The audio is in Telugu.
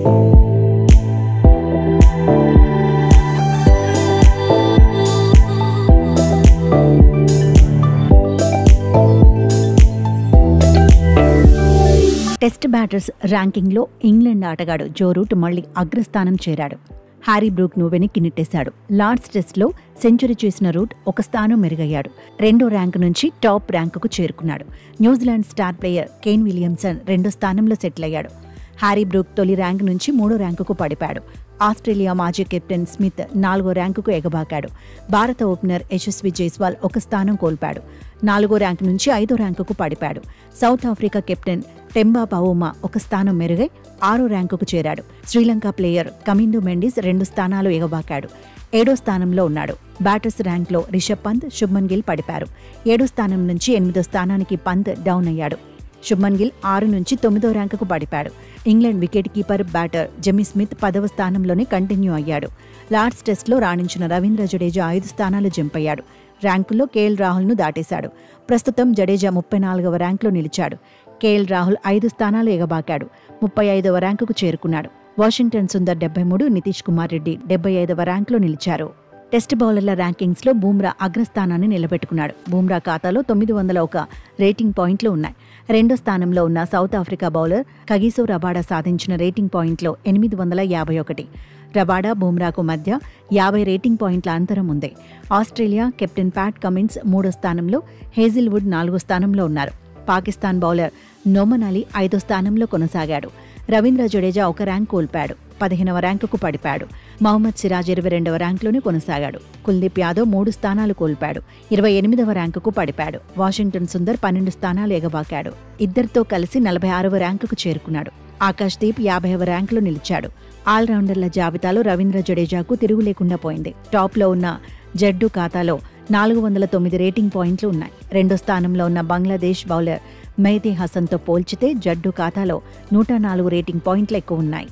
టెస్ట్ బ్యాటర్స్ ర్యాంకింగ్లో ఇంగ్లాండ్ ఆటగాడు జో రూట్ మళ్లీ అగ్రస్థానం చేరాడు. హ్యారీ బ్రూక్ను వెనక్కి నెట్టేశాడు. లార్డ్స్ టెస్ట్లో సెంచరీ చేసిన రూట్ ఒక స్థానం మెరుగయ్యాడు. 2వ ర్యాంకు నుంచి టాప్ ర్యాంకుకు చేరుకున్నాడు. New Zealand star player Kane Williamson 2వ స్థానంలో సెటిల్ అయ్యాడు. హ్యారీ బ్రూక్ తొలి ర్యాంకు నుంచి 3వ ర్యాంకుకు పడిపాడు. ఆస్ట్రేలియా మాజీ కెప్టెన్ స్మిత్ 4వ ర్యాంకుకు ఎగబాకాడు. భారత ఓపెనర్ యశస్వి జైస్వాల్ ఒక స్థానం కోల్పాడు. 4వ ర్యాంకు నుంచి 5వ ర్యాంకుకు పడిపాడు. సౌత్ ఆఫ్రికా కెప్టెన్ టెంబా బవోమా ఒక స్థానం మెరుగై 6వ ర్యాంకుకు చేరాడు. శ్రీలంక ప్లేయర్ కమిందు మెండిస్ 2 స్థానాలు ఎగబాకాడు. 7వ స్థానంలో ఉన్నాడు. బ్యాటర్స్ ర్యాంక్లో రిషబ్ పంత్, శుభ్మన్ గిల్ పడిపారు. 7వ స్థానం నుంచి 8వ స్థానానికి పంత్ డౌన్ అయ్యాడు. శుభ్మన్ గిల్ 6 నుంచి 9వ ర్యాంకుకు పడిపాడు. England wicket keeper batter Jamie Smith 10వ స్థానంలోనే కంటిన్యూ అయ్యాడు. లార్డ్స్ టెస్ట్లో రాణించిన రవీంద్ర జడేజా 5 స్థానాలు జంప్ అయ్యాడు. ర్యాంకుల్లో కేఎల్ రాహుల్ను దాటేశాడు. ప్రస్తుతం జడేజా 34వ ర్యాంకులో నిలిచాడు. కేఎల్ రాహుల్ 5 స్థానాలు ఎగబాకాడు. 35వ ర్యాంకుకు చేరుకున్నాడు. వాషింగ్టన్ సుందర్ 73, నితీష్ కుమార్ రెడ్డి 75వ ర్యాంకులో నిలిచారు. టెస్ట్ బౌలర్ల ర్యాంకింగ్స్లో బూమ్రా అగ్రస్థానాన్ని నిలబెట్టుకున్నాడు. బూమ్రా ఖాతాలో 901 రేటింగ్ పాయింట్లు ఉన్నాయి. 2వ స్థానంలో ఉన్న south Africa bowler Kagiso Rabada సాధించిన రేటింగ్ పాయింట్లో 851. రబాడా, బూమ్రాకు మధ్య 50 రేటింగ్ పాయింట్ల అంతరం ఉంది. ఆస్ట్రేలియా కెప్టెన్ ప్యాట్ కమిన్స్ 3వ స్థానంలో, హేజిల్వుడ్ 4వ స్థానంలో ఉన్నారు. పాకిస్తాన్ బౌలర్ నోమన్ అలీ 5వ స్థానంలో కొనసాగాడు. రవీంద్ర జడేజా 1 ర్యాంక్ కోల్పాడు. 15వ ర్యాంకుకు పడిపాడు. మహమ్మద్ సిరాజ్ 22వ ర్యాంకులోనే కొనసాగాడు. కుల్దీప్ యాదవ్ 3 స్థానాలు కోల్పాడు. 28వ ర్యాంకుకు పడిపాడు. వాషింగ్టన్ సుందర్ 12 స్థానాలు ఎగబాకాడు. ఇద్దరితో కలిసి 46వ ర్యాంకుకు చేరుకున్నాడు. ఆకాష్ దీప్ 50వ ర్యాంకులో నిలిచాడు. ఆల్రౌండర్ల జాబితాలో రవీంద్ర జడేజాకు తిరుగు లేకుండా పోయింది. టాప్లో ఉన్న జడ్డు ఖాతాలో 409 రేటింగ్ పాయింట్లు ఉన్నాయి. 2వ స్థానంలో ఉన్న బంగ్లాదేశ్ బౌలర్ మెహదీ హసన్తో పోల్చితే జడ్డు ఖాతాలో 104 రేటింగ్ పాయింట్లు ఎక్కువ ఉన్నాయి.